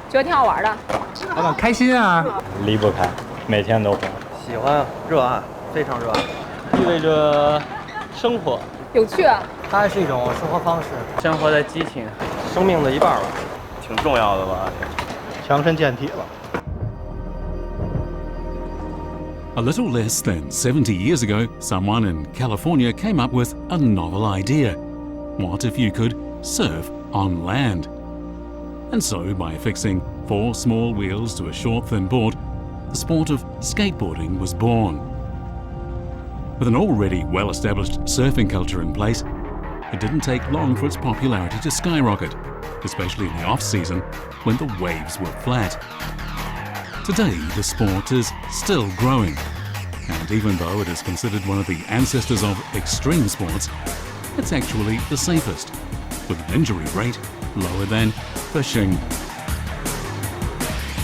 觉得挺好玩的。滑板开心啊，离不开，每天都滑。喜欢，热爱，非常热爱，意味着生活有趣啊。它是一种生活方式，生活的激情，生命的一半吧，挺重要的吧，强身健体了。A little less than 70 years ago, someone in California came up with a novel idea. What if you could surf on land? And so, by fixing 4 small wheels to a short, thin board, the sport of skateboarding was born. With an already well-established surfing culture in place, it didn't take long for its popularity to skyrocket, especially in the off-season when the waves were flat. Today, the sport is still growing, and even though it is considered one of the ancestors of extreme sports, it's actually the safest, with an injury rate lower than fishing.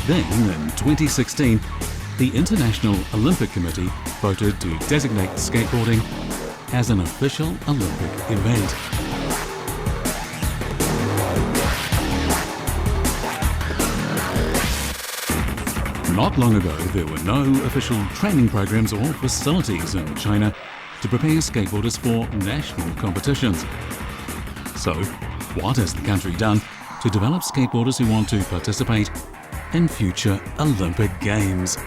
Then, in 2016, the International Olympic Committee voted to designate skateboarding as an official Olympic event. Not long ago, there were no official training programs or facilities in China to prepare skateboarders for national competitions. So, what has the country done to develop skateboarders who want to participate in future Olympic Games?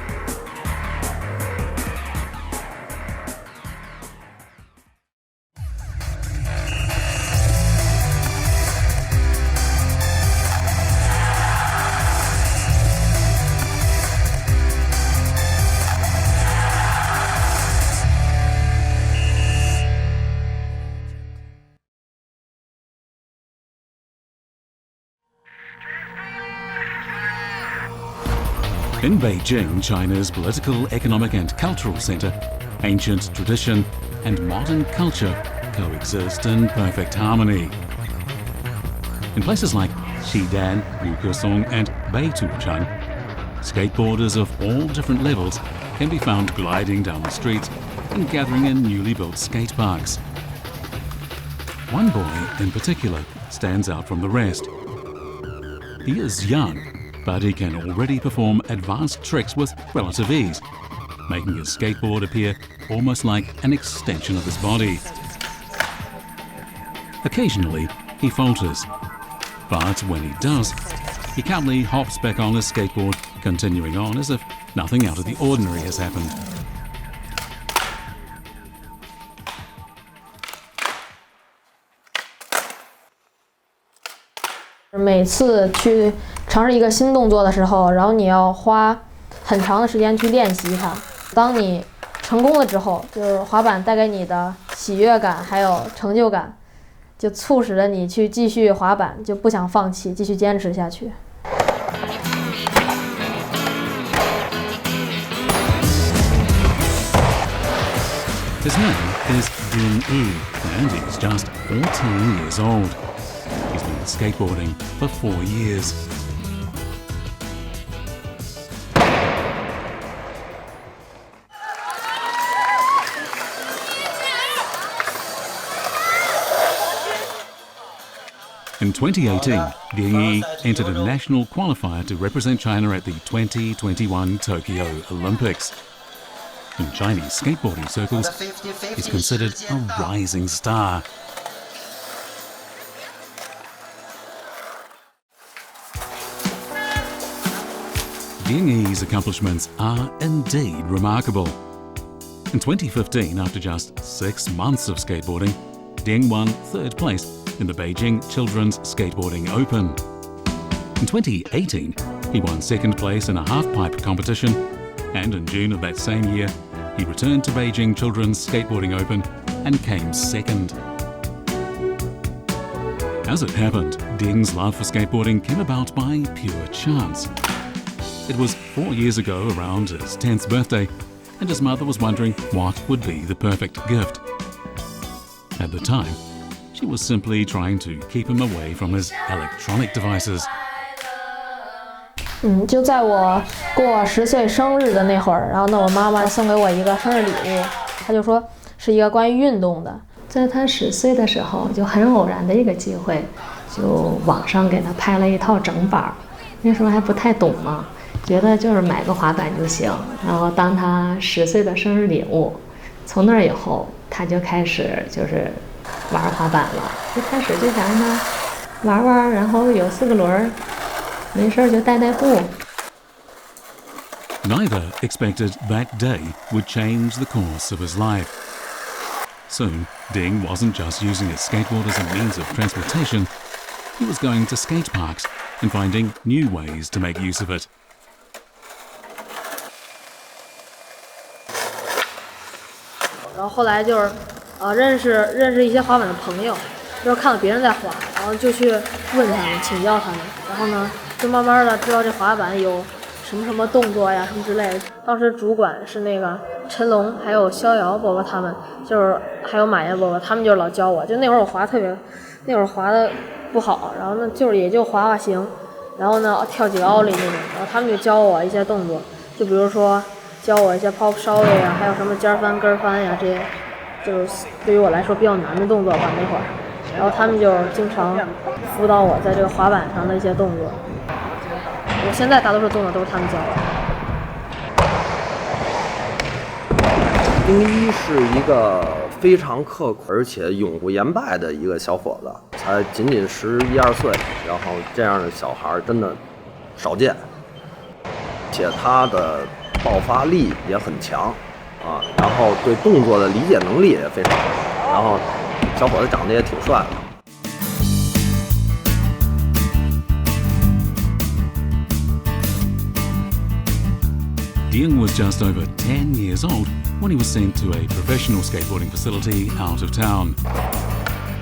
In Beijing, China's political, economic and cultural centre, ancient tradition and modern culture coexist in perfect harmony. In places like Xidan, Yukosong and Beituchang, skateboarders of all different levels can be found gliding down the streets and gathering in newly built skate parks. One boy in particular stands out from the rest. He is young, but he can already perform advanced tricks with relative ease, making his skateboard appear almost like an extension of his body. Occasionally, he falters, but when he does, he calmly hops back on his skateboard, continuing on as if nothing out of the ordinary has happened. 每次去尝试一个新动作的时候，然后你要花很长的时间去练习它。当你成功了之后，就是滑板带给你的喜悦感还有成就感，就促使着你去继续滑板，就不想放弃，继续坚持下去。His name is Ding Yi, and he's just 14 years old. He's been skateboarding for 4 years. In 2018, Ding Yi entered a national qualifier to represent China at the 2021 Tokyo Olympics. In Chinese skateboarding circles, he's considered a rising star. Ding Yi's accomplishments are indeed remarkable. In 2015, after just 6 months of skateboarding, Ding won 3rd place in the Beijing Children's Skateboarding Open. In 2018, he won 2nd place in a half-pipe competition, and in June of that same year, he returned to Beijing Children's Skateboarding Open and came 2nd. As it happened, Ding's love for skateboarding came about by pure chance. It was 4 years ago, around his 10th birthday, and his mother was wondering what would be the perfect gift. At the time, she was simply trying to keep him away from his electronic devices. 就在我过10岁生日的那会儿，然后呢，我妈妈送给我一个生日礼物，她就说是一个关于运动的。在他10岁的时候，就很偶然的一个机会，就网上给他拍了一套整板，那时候还不太懂嘛，觉得就是买个滑板就行，然后当他10岁的生日礼物。从那以后，他就开始就是玩滑板了。一开始就想让他玩玩，然后有4个轮，没事就带步。Neither expected that day would change the course of his life. Soon, Ding wasn't just using his skateboard as a means of transportation, he was going to skate parks and finding new ways to make use of it. 然后后来就是，认识一些滑板的朋友，就是看到别人在滑，然后就去问他们，请教他们，然后呢，就慢慢的知道这滑板有什么动作呀，什么之类的。当时主管是那个陈龙，还有逍遥伯伯他们，就是还有马爷伯伯，他们就老教我。就那会儿我滑特别，那会儿滑的不好，然后呢就是也就滑行，然后呢跳几个奥利那种，然后他们就教我一些动作，就比如说。教我一些 pop 稍微呀，还有什么尖翻、跟翻呀，这些就是对于我来说比较难的动作吧那会儿。然后他们就经常辅导我在这个滑板上的一些动作。我现在大多数动作都是他们教我。丁一是一个非常刻苦而且永不言败的一个小伙子，才仅仅11、12岁，然后这样的小孩真的少见，且他的爆发力也很强啊，然后对动作的理解能力也非常好，然后小伙子长得也挺帅的。Ding was just over 10 years old when he was sent to a professional skateboarding facility out of town.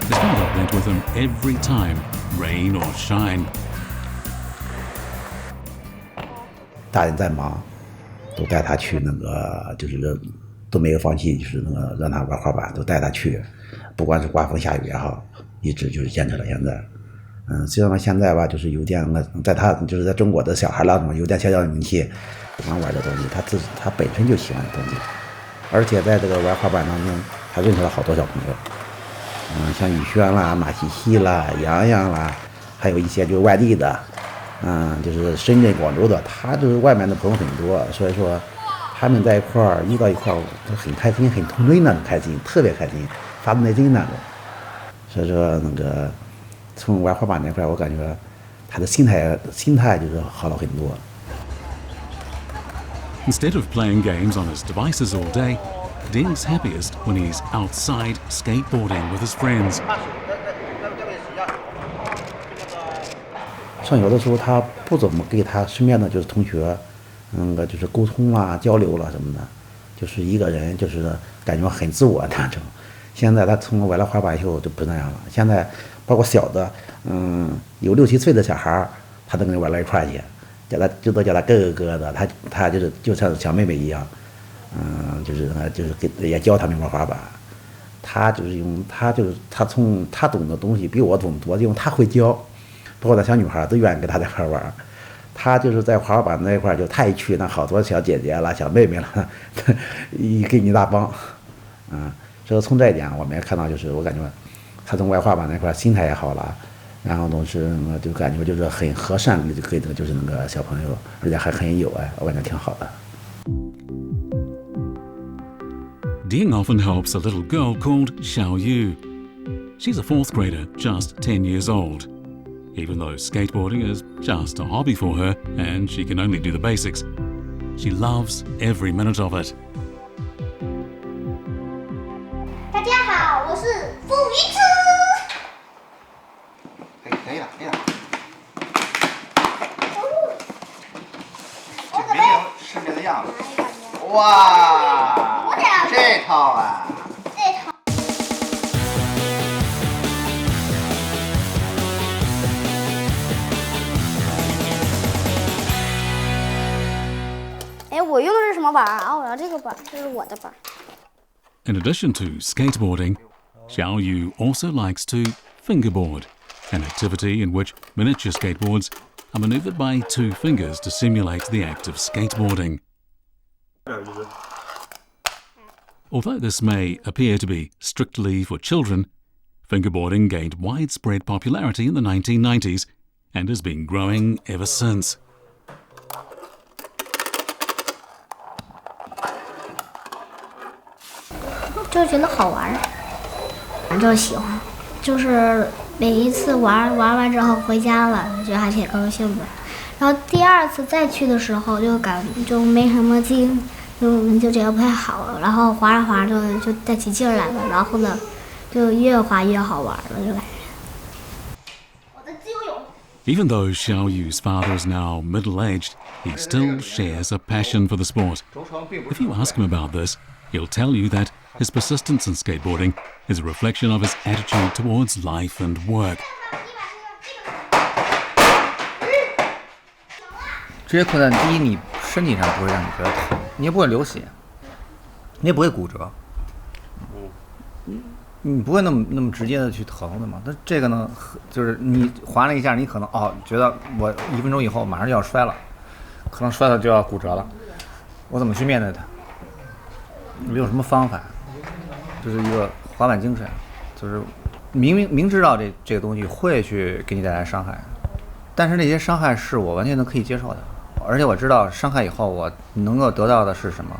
His father went with him every time, rain or shine. 大人在忙。都带他去那个，就是都没有放弃，就是那个让他玩滑板，都带他去，不管是刮风下雨也好，一直就是坚持到现在。虽然说现在吧，就是有点在他就是在中国的小孩了嘛，有点小名气，喜欢玩的东西，他本身就喜欢的东西，而且在这个玩滑板当中，他认识了好多小朋友，像宇轩啦、马西西啦、洋洋啦，还有一些就是外地的。就是深圳、广州的，他就是外面的朋友很多，所以说他们在一块儿遇到一块儿很开心、很同类那种开心，特别开心，发自内心那种。所以说那个从玩滑板那块儿，我感觉他的心态就是好了很多。Instead of playing games on his devices all day, Ding's happiest when he's outside skateboarding with his friends. 上学的时候，他不怎么给他身边的就是同学，就是沟通啦、交流啦什么的，就是一个人，就是感觉很自我那种。现在他从玩了滑板以后就不那样了。现在包括小的，有6、7岁的小孩，他都跟人玩到一块儿去，都叫他哥哥的，他就像小妹妹一样，就是也教他们玩滑板。他懂的东西比我懂多，因为他会教。包括那小女孩都愿意跟他在一块玩，他就是在滑板那一块就他一去，那好多小姐姐啦、小妹妹啦，一给你一大帮，所以从这一点我们也看到，就是我感觉他从玩滑板那块心态也好了，然后都是就感觉就是很和善，给就是那个小朋友，而且还很有爱，我感觉挺好的。Ding often helps a little girl called Siyu. She's a 4th grader, just 10 years old. Even though skateboarding is just a hobby for her and she can only do the basics, she loves every minute of it. 大家好，我是付鱼子。可以了。这没有市面的样子。哇，这套啊！我用的是什么板啊？我要这个板，这是我的板。In addition to skateboarding, Xiaoyu also likes to fingerboard, an activity in which miniature skateboards are maneuvered by 2 fingers to simulate the act of skateboarding. Although this may appear to be strictly for children, fingerboarding gained widespread popularity in the 1990s and has been growing ever since. 就觉得好玩，就喜欢，就是每一次玩完之后回家了，觉得还挺高兴的。然后第二次再去的时候就没什么劲，就觉得不太好了。然后滑着滑着就带起劲来了，然后呢就越滑越好玩了，就感觉。我的自由泳。Even though Xiaoyu's father is now middle-aged, he still shares a passion for the sport. If you ask him about this, he'll tell you that his persistence in skateboarding is a reflection of his attitude towards life and work. 这些困难，第一，你身体上不会让你觉得疼，你也不会流血，你也不会骨折，你不会那么直接的去疼的嘛。但这个呢，就是你滑了一下，你可能觉得我1分钟以后马上就要摔了，可能摔了就要骨折了，我怎么去面对它？没有什么方法，就是一个滑板精神，就是明知道这个东西会去给你带来伤害，但是那些伤害是我完全可以接受的，而且我知道伤害以后我能够得到的是什么。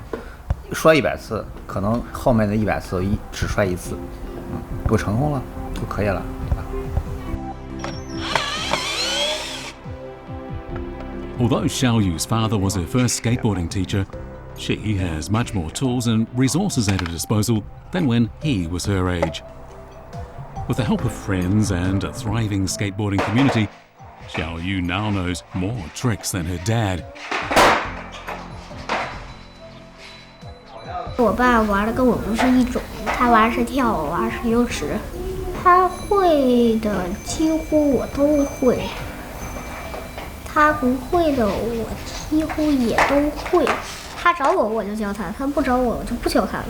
摔100次，可能后面的100次只摔1次，我成功了就可以了，对吧？ Although Xiaoyu's father was her first skateboarding teacher, she has much more tools and resources at her disposal than when he was her age. With the help of friends and a thriving skateboarding community, Xiaoyu now knows more tricks than her dad. 我爸玩的跟我不是一种，他玩的是跳，我玩的是优池。他会的几乎我都会，他不会的我几乎也都会。他找我我就教他，他不找我我就不教他了。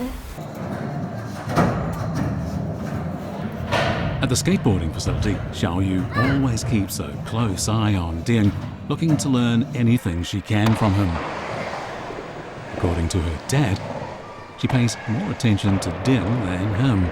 At the skateboarding facility, Xiaoyu always keeps a close eye on Ding, looking to learn anything she can from him. According to her dad, she pays more attention to Ding than him.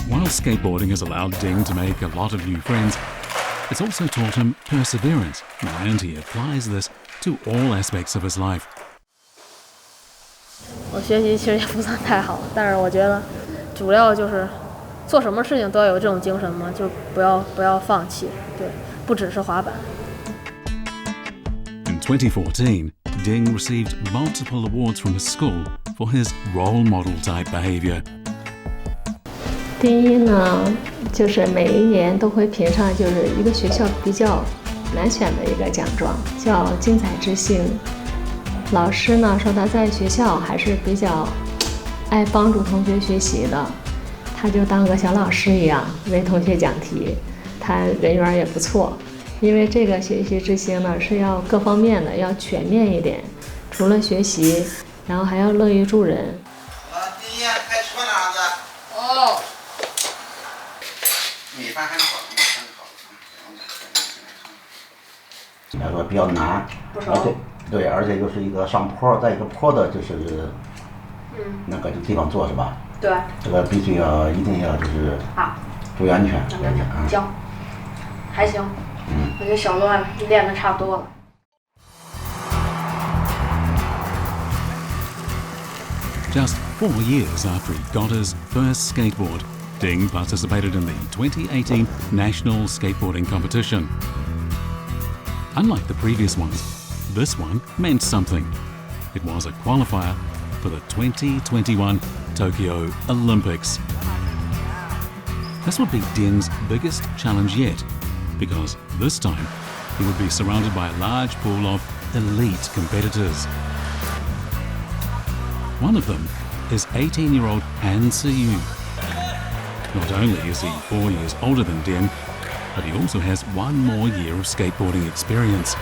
While skateboarding has allowed Ding to make a lot of new friends, it's also taught him perseverance, and he applies this to all aspects of his life. 我学习其实也不算太好，但是我觉得主要就是做什么事情都要有这种精神嘛，就不要放弃，对，不只是滑板。In 2014, Ding received multiple awards from his school for his role model type behavior. 第一呢，就是每一年都会评上，就是一个学校比较难选的一个奖状，叫精彩之星。老师呢说他在学校还是比较爱帮助同学学习的，他就当个小老师一样为同学讲题，他人缘也不错。因为这个学习之星呢是要各方面的，要全面一点，除了学习，然后还要乐于助人。今天还吃饭呢，儿子？哦。 米饭还好，米饭好。来说比较难，而且对，而且又是一个上坡，在一个坡的，就是那个地方做是吧？对。这个必须要一定要就是注意安全。行，还行。我觉得小段练的差不多了。 Just 4 years after he got his first skateboard, Ding participated in the 2018 National Skateboarding Competition. Unlike the previous ones, this one meant something. It was a qualifier for the 2021 Tokyo Olympics. This would be Ding's biggest challenge yet, because this time he would be surrounded by a large pool of elite competitors. One of them is 18-year-old Siyu. Not only is he 4 years older than Ding, but he also has 1 more year of skateboarding experience.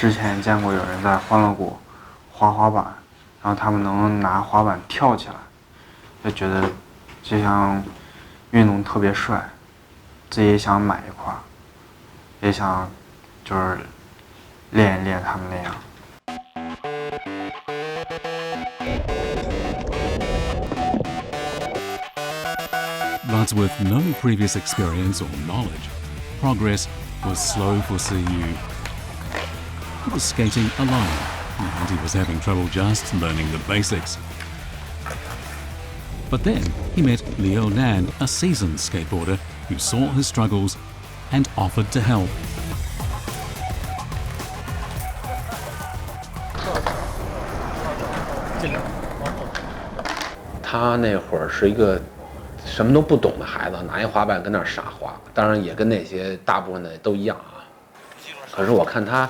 之前见过有人在欢乐谷滑滑板，然后他们能拿滑板跳起来，就觉得这项运动特别帅，自己也想买一块，也想就是练一练他们那样。But with no previous experience or knowledge, progress was slow for Siyu. He was skating alone, and he was having trouble just learning the basics. But then he met Liu Nan, a seasoned skateboarder who saw his struggles and offered to help. 他那会儿是一个什么都不懂的孩子，拿一滑板跟那儿傻滑，当然也跟那些大部分的都一样啊。可是我看他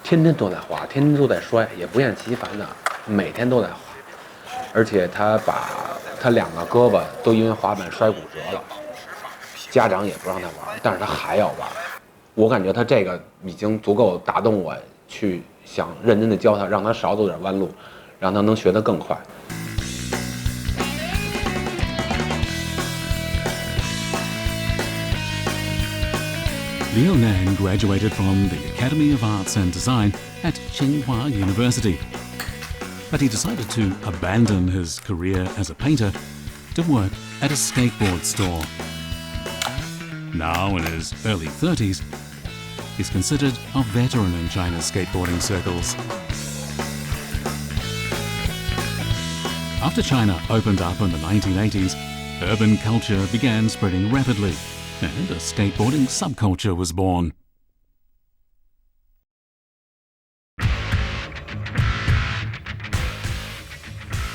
天天都在滑，天天都在摔，也不厌其烦的，每天都在滑，而且他把他2个胳膊都因为滑板摔骨折了，家长也不让他玩，但是他还要玩。我感觉他这个已经足够打动我，去想认真的教他，让他少走点弯路，让他能学得更快。Liu Nan graduated from the Academy of Arts and Design at Tsinghua University. But he decided to abandon his career as a painter to work at a skateboard store. Now in his early 30s, he's considered a veteran in China's skateboarding circles. After China opened up in the 1980s, urban culture began spreading rapidly, and a skateboarding subculture was born.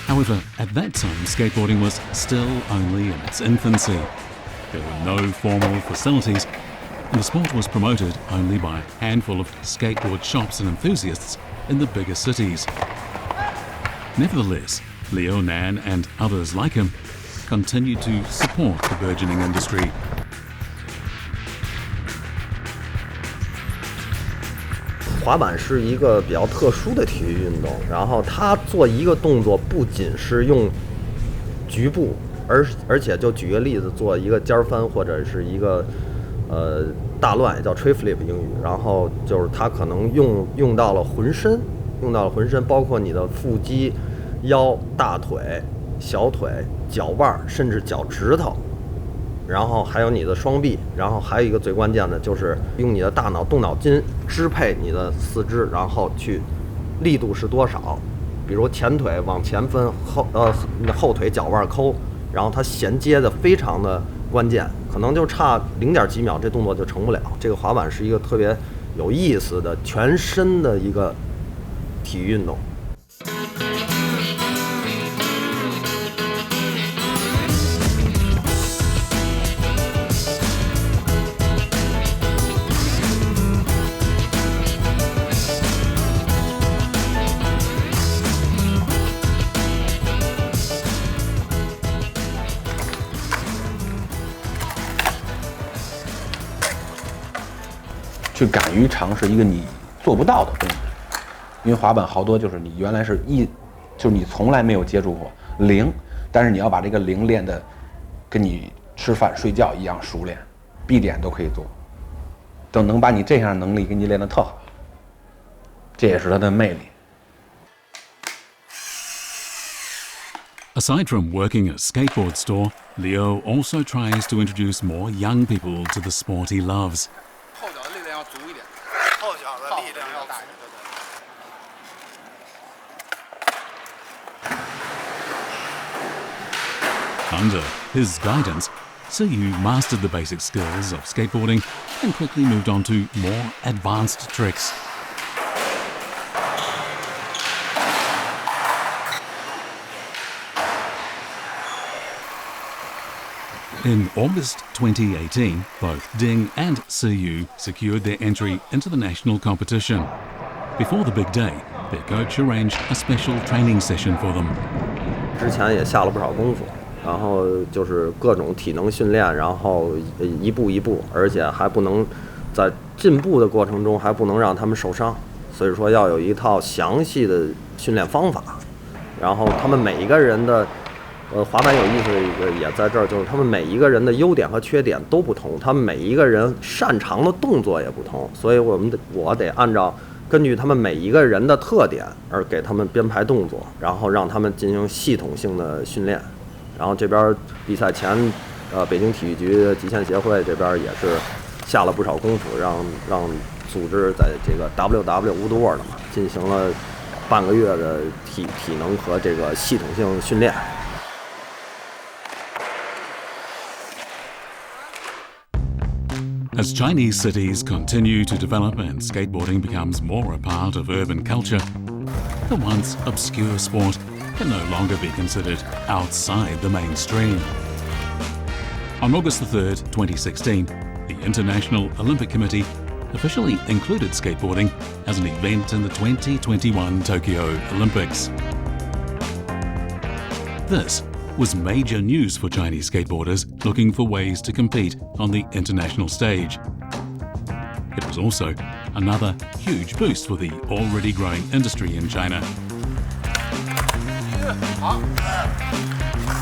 However, at that time, skateboarding was still only in its infancy. There were no formal facilities, and the sport was promoted only by a handful of skateboard shops and enthusiasts in the bigger cities. Nevertheless, Liu Nan and others like him continued to support the burgeoning industry. 滑板是一个比较特殊的体育运动，然后它做一个动作不仅是用局部，而且就举个例子，做一个尖翻或者是一个大乱，也叫 tree flip 英语，然后就是它可能用到了浑身，包括你的腹肌、腰、大腿、小腿、脚腕，甚至脚趾头。然后还有你的双臂，然后还有一个最关键的就是用你的大脑动脑筋支配你的四肢，然后去力度是多少，比如前腿往前分，后腿脚腕抠，然后它衔接的非常的关键，可能就差0.几秒这动作就成不了。这个滑板是一个特别有意思的全身的一个体育运动。去敢于尝试一个你做不到的动作，因为滑板好多就是你原来是就是你从来没有接触过0，但是你要把这个0练的跟你吃饭睡觉一样熟练，B 点都可以做，都能把你这项能力给你练得特好，这也是它的魅力。Aside from working a skateboard store, Leo also tries to introduce more young people to the sport he loves. 后脚的力量要足一点，后脚的力量要大一点。 Under his guidance, Siyu mastered the basic skills of skateboarding and quickly moved on to more advanced tricks. In August 2018, both Ding and Siyu secured their entry into the national competition. Before the big day, their coach arranged a special training session for them. 之前也下了不少功夫，然后就是各种体能训练，然后一步一步，而且还不能在进步的过程中还不能让他们受伤，所以说要有一套详细的训练方法。然后他们每一个人的，滑板有意思的一个也在这儿，就是他们每一个人的优点和缺点都不同，他们每一个人擅长的动作也不同，所以我得按照根据他们每一个人的特点而给他们编排动作，然后让他们进行系统性的训练。然后这边比赛前，北京体育局极限协会这边也是下了不少功夫，让组织在这个 WW Woodward 嘛进行了半个月的体能和这个系统性训练。As Chinese cities continue to develop and skateboarding becomes more a part of urban culture, the once obscure sport can no longer be considered outside the mainstream. On August 3rd, 2016, the International Olympic Committee officially included skateboarding as an event in the 2021 Tokyo Olympics. This was major news for Chinese skateboarders looking for ways to compete on the international stage. It was also another huge boost for the already growing industry in China.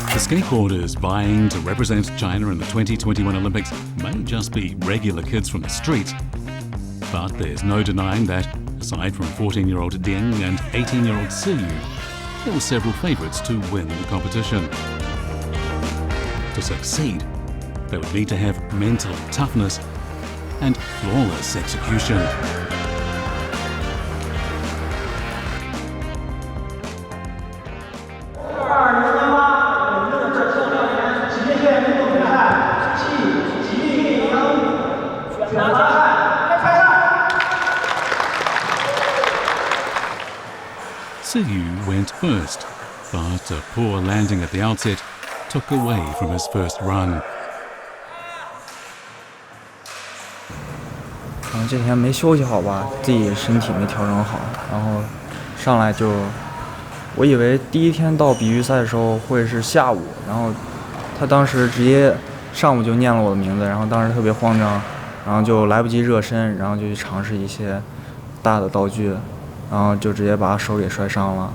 The skateboarders vying to represent China in the 2021 Olympics may just be regular kids from the streets, but there's no denying that, aside from 14-year-old Ding and 18-year-old Siyu, there were several favourites to win the competition. To succeed, they would need to have mental toughness and flawless execution. Siyu went first, but a poor landing at the outset took away from his first run. 可能这天没休息好吧，自己身体没调整好，然后上来就，我以为第一天到比预赛的时候会是下午，然后他当时直接上午就念了我的名字，然后当时特别慌张，然后就来不及热身，然后就去尝试一些大的道具，然后就直接把手给摔伤了，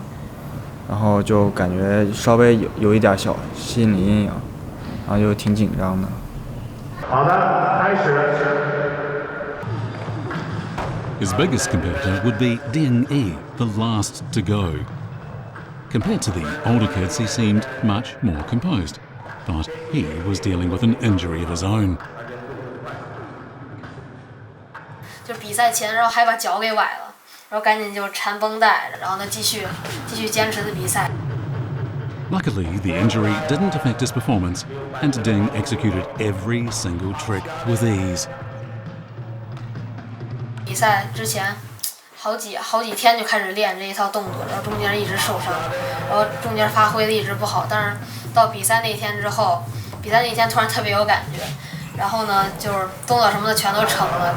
然后就感觉稍微有一点小心理阴影，然后就挺紧张的。好的，开始。His biggest competitor would be Ding Yi, the last to go. Compared to the older kids, he seemed much more composed, but he was dealing with an injury of his own. 就比赛前，然后还把脚给崴了，然后赶紧就缠绷带，然后呢继续坚持的比赛。Luckily, the injury didn't affect his performance, and Ding executed every single trick with ease. 比赛之前好几天就开始练这一套动作，然后中间一直受伤，然后中间发挥的一直不好，但是到比赛那天之后，比赛那天突然特别有感觉，然后呢就是动作什么的全都成了。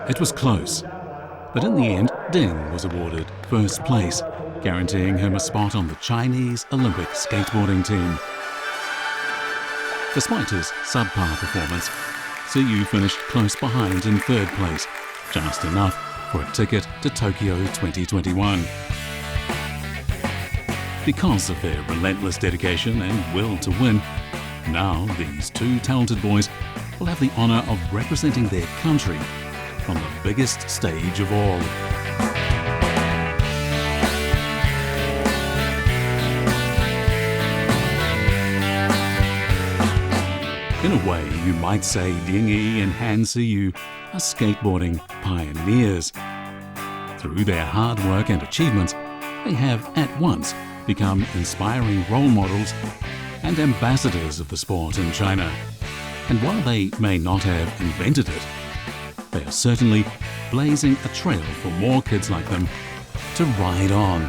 It was close, but in the end, Ding was awarded first place, guaranteeing him a spot on the Chinese Olympic skateboarding team. Despite his subpar performance, Siyu finished close behind in third place, just enough for a ticket to Tokyo 2021. Because of their relentless dedication and will to win, now these two talented boys will have the honour of representing their country on the biggest stage of all. In a way, you might say Ding Yi and Han Siyu are skateboarding pioneers. Through their hard work and achievements, they have at once become inspiring role models and ambassadors of the sport in China. And while they may not have invented it, they are certainly blazing a trail for more kids like them to ride on.